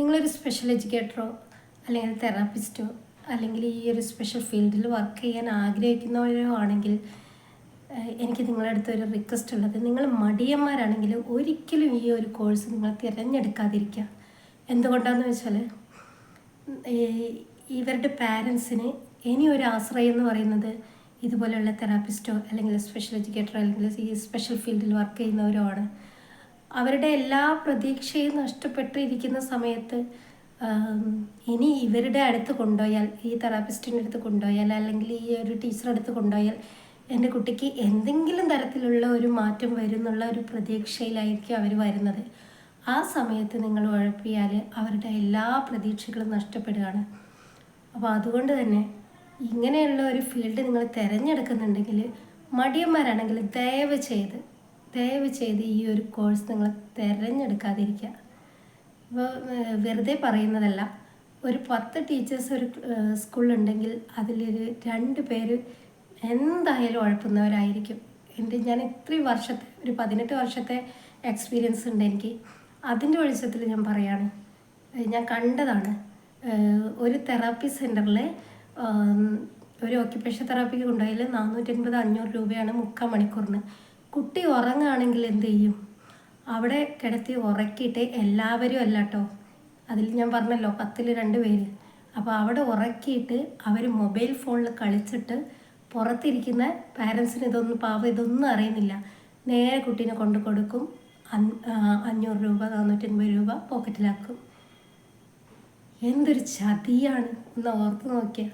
നിങ്ങളൊരു സ്പെഷ്യൽ എഡ്യൂക്കേറ്ററോ അല്ലെങ്കിൽ തെറാപ്പിസ്റ്റോ അല്ലെങ്കിൽ ഈ ഒരു സ്പെഷ്യൽ ഫീൽഡിൽ വർക്ക് ചെയ്യാൻ ആഗ്രഹിക്കുന്നവരോ ആണെങ്കിൽ എനിക്ക് നിങ്ങളുടെ അടുത്ത് ഒരു റിക്വസ്റ്റ് ഉള്ളത്, നിങ്ങൾ മടിയന്മാരാണെങ്കിൽ ഒരിക്കലും ഈ ഒരു കോഴ്സ് നിങ്ങൾ തിരഞ്ഞെടുക്കാതിരിക്കുക. എന്തുകൊണ്ടാണെന്ന് വെച്ചാൽ ഇവരുടെ പാരൻസിന് ഇനി ഒരു ആശ്രയം എന്ന് പറയുന്നത് ഇതുപോലെയുള്ള തെറാപ്പിസ്റ്റോ അല്ലെങ്കിൽ സ്പെഷ്യൽ എഡ്യൂക്കേറ്ററോ അല്ലെങ്കിൽ ഈ സ്പെഷ്യൽ ഫീൽഡിൽ വർക്ക് ചെയ്യുന്നവരോ ആണ്. അവരുടെ എല്ലാ പ്രതീക്ഷയും നഷ്ടപ്പെട്ടിരിക്കുന്ന സമയത്ത് ഇനി ഇവരുടെ അടുത്ത് കൊണ്ടുപോയാൽ, ഈ തെറാപ്പിസ്റ്റിൻ്റെ അടുത്ത് കൊണ്ടുപോയാൽ അല്ലെങ്കിൽ ഈ ഒരു ടീച്ചറുടെ അടുത്ത് കൊണ്ടുപോയാൽ എൻ്റെ കുട്ടിക്ക് എന്തെങ്കിലും തരത്തിലുള്ള ഒരു മാറ്റം വരുന്നുള്ള ഒരു പ്രതീക്ഷയിലായിരിക്കും അവർ വരുന്നത്. ആ സമയത്ത് നിങ്ങൾ ഉഴപ്പിയാൽ അവരുടെ എല്ലാ പ്രതീക്ഷകളും നഷ്ടപ്പെടുകയാണ്. അപ്പോൾ അതുകൊണ്ട് തന്നെ ഇങ്ങനെയുള്ള ഒരു ഫീൽഡ് നിങ്ങൾ തിരഞ്ഞെടുക്കുന്നുണ്ടെങ്കിൽ, മടിയന്മാരാണെങ്കിൽ ദയവ് ചെയ്ത് ഈ ഒരു കോഴ്സ് നിങ്ങൾ തിരഞ്ഞെടുക്കാതിരിക്കുക. ഇപ്പോൾ വെറുതെ പറയുന്നതല്ല. ഒരു 10 ടീച്ചേഴ്സ് ഒരു സ്കൂളിലുണ്ടെങ്കിൽ അതിലൊരു 2 പേര് എന്തായാലും ഉഴപ്പുന്നവരായിരിക്കും. ഞാൻ ഇത്രയും വർഷത്തെ ഒരു 18 വർഷത്തെ എക്സ്പീരിയൻസ് ഉണ്ട് എനിക്ക്. അതിൻ്റെ വെളിച്ചത്തിൽ ഞാൻ പറയാണ്, ഞാൻ കണ്ടതാണ്. ഒരു തെറാപ്പി സെൻറ്ററിൽ ഒരു ഓക്യുപ്പേഷൻ തെറാപ്പിക്ക് കൊണ്ടുപോയാൽ 450-500 രൂപയാണ് 3/4 മണിക്കൂറിന്. കുട്ടി ഉറങ്ങുകയാണെങ്കിൽ എന്ത് ചെയ്യും? അവിടെ കിടത്തി ഉറക്കിയിട്ട് എല്ലാവരും അല്ല കേട്ടോ, അതിൽ ഞാൻ പറഞ്ഞല്ലോ 10-ൽ 2 പേര്. അപ്പോൾ അവിടെ ഉറക്കിയിട്ട് അവർ മൊബൈൽ ഫോണിൽ കളിച്ചിട്ട് പുറത്തിരിക്കുന്ന പാരൻസിന് ഇതൊന്നും അറിയുന്നില്ല. നേരെ കുട്ടീനെ കൊണ്ട് കൊടുക്കും, 500 രൂപ 450 രൂപ പോക്കറ്റിലാക്കും. എന്തൊരു ചതിയാണ് ഒന്ന് ഓർത്ത് നോക്കിയാൽ.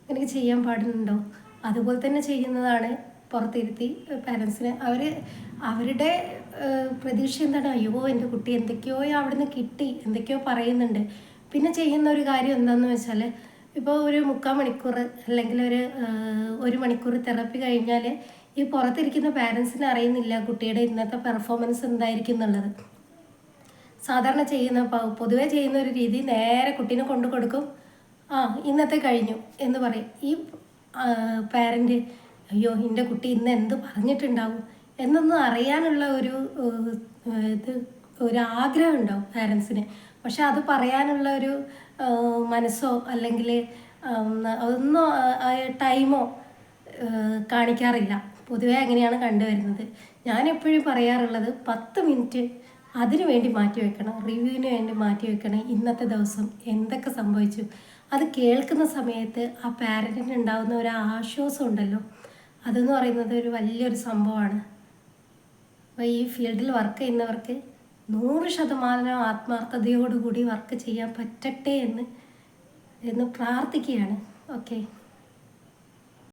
ഇങ്ങനെ ചെയ്യാൻ പാടുന്നുണ്ടോ? അതുപോലെ തന്നെ ചെയ്യുന്നതാണ് പുറത്തിരുത്തി പാരൻസിന്. അവരുടെ പ്രതീക്ഷ എന്താണ്? അയ്യോ എൻ്റെ കുട്ടി എന്തൊക്കെയോ അവിടുന്ന് കിട്ടി, എന്തൊക്കെയോ പറയുന്നുണ്ട്. പിന്നെ ചെയ്യുന്ന ഒരു കാര്യം എന്താണെന്ന് വെച്ചാൽ, ഇപ്പോൾ ഒരു 3/4 മണിക്കൂർ അല്ലെങ്കിൽ ഒരു മണിക്കൂർ തെറാപ്പി കഴിഞ്ഞാൽ ഈ പുറത്തിരിക്കുന്ന പാരൻസിന് അറിയുന്നില്ല കുട്ടിയുടെ ഇന്നത്തെ പെർഫോമൻസ് എന്തായിരിക്കും എന്നുള്ളത്. സാധാരണ പൊതുവെ ചെയ്യുന്ന ഒരു രീതി, നേരെ കുട്ടീനെ കൊണ്ട് കൊടുക്കും, ഇന്നത്തെ കഴിഞ്ഞു എന്ന് പറയും. ഈ പാരൻ്റ് അയ്യോ എൻ്റെ കുട്ടി ഇന്ന് എന്ത് പറഞ്ഞിട്ടുണ്ടാവും എന്നൊന്നും അറിയാനുള്ള ഒരു ആഗ്രഹം ഉണ്ടാവും പാരൻസിന്. പക്ഷെ അത് പറയാനുള്ള ഒരു മനസ്സോ അല്ലെങ്കിൽ അതൊന്നും ടൈമോ കാണിക്കാറില്ല. പൊതുവെ അങ്ങനെയാണ് കണ്ടുവരുന്നത്. ഞാൻ എപ്പോഴും പറയാറുള്ളത് 10 മിനിറ്റ് അതിനു വേണ്ടി മാറ്റി വെക്കണം, റിവ്യൂവിന് വേണ്ടി മാറ്റി വെക്കണം. ഇന്നത്തെ ദിവസം എന്തൊക്കെ സംഭവിച്ചു അത് കേൾക്കുന്ന സമയത്ത് ആ പാരൻറ്റിന് ഉണ്ടാകുന്ന ഒരു ആശ്വാസം ഉണ്ടല്ലോ, അതെന്ന് പറയുന്നത് ഒരു വലിയൊരു സംഭവമാണ്. അപ്പോൾ ഈ ഫീൽഡിൽ വർക്ക് ചെയ്യുന്നവർക്ക് 100% ആത്മാർത്ഥതയോടുകൂടി വർക്ക് ചെയ്യാൻ പറ്റട്ടെ എന്ന് പ്രാർത്ഥിക്കുകയാണ്. ഓക്കെ.